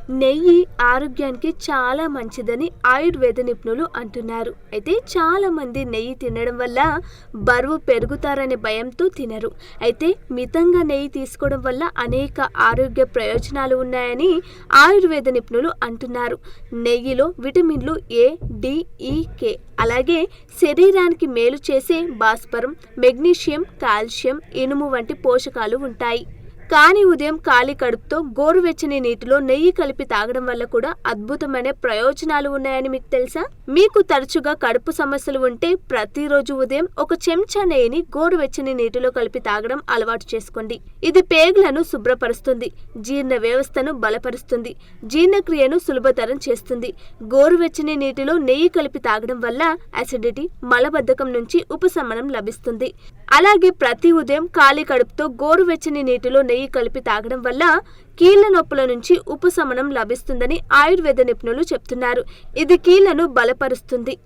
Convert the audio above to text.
నెయ్యి ఆరోగ్యానికి చాలా మంచిదని ఆయుర్వేద నిపుణులు అంటున్నారు. అయితే చాలా మంది నెయ్యి తినడం వల్ల బరువు పెరుగుతారనే భయంతో తినరు. అయితే మితంగా నెయ్యి తీసుకోవడం వల్ల అనేక ఆరోగ్య ప్రయోజనాలు ఉన్నాయని ఆయుర్వేద నిపుణులు అంటున్నారు. నెయ్యిలో విటమిన్లు ఏ, డి, ఈ, కే అలాగే శరీరానికి మేలు చేసే భాస్వరం, మెగ్నీషియం, కాల్షియం, ఇనుము వంటి పోషకాలు ఉంటాయి. కానీ ఉదయం ఖాళీ కడుపుతో గోరువెచ్చని నీటిలో నెయ్యి కలిపి తాగడం వల్ల కూడా అద్భుతమైన ప్రయోజనాలు ఉన్నాయని మీకు తెలుసా? మీకు తరచుగా కడుపు సమస్యలు ఉంటే ప్రతిరోజు ఉదయం ఒక చెంచా నెయ్యిని గోరువెచ్చని నీటిలో కలిపి తాగడం అలవాటు చేసుకోండి. ఇది పేగులను శుభ్రపరుస్తుంది, జీర్ణ వ్యవస్థను బలపరుస్తుంది, జీర్ణక్రియను సులభతరం చేస్తుంది. గోరువెచ్చని నీటిలో నెయ్యి కలిపి తాగడం వల్ల అసిడిటీ, మలబద్ధకం నుంచి ఉపశమనం లభిస్తుంది. అలాగే ప్రతి ఉదయం ఖాళీ కడుపుతో గోరువెచ్చని నీటిలో నెయ్యి కలిపి తాగడం వల్ల కీళ్ల నొప్పుల నుంచి ఉపశమనం లభిస్తుందని ఆయుర్వేద నిపుణులు చెప్తున్నారు. ఇది కీళ్లను బలపరుస్తుంది.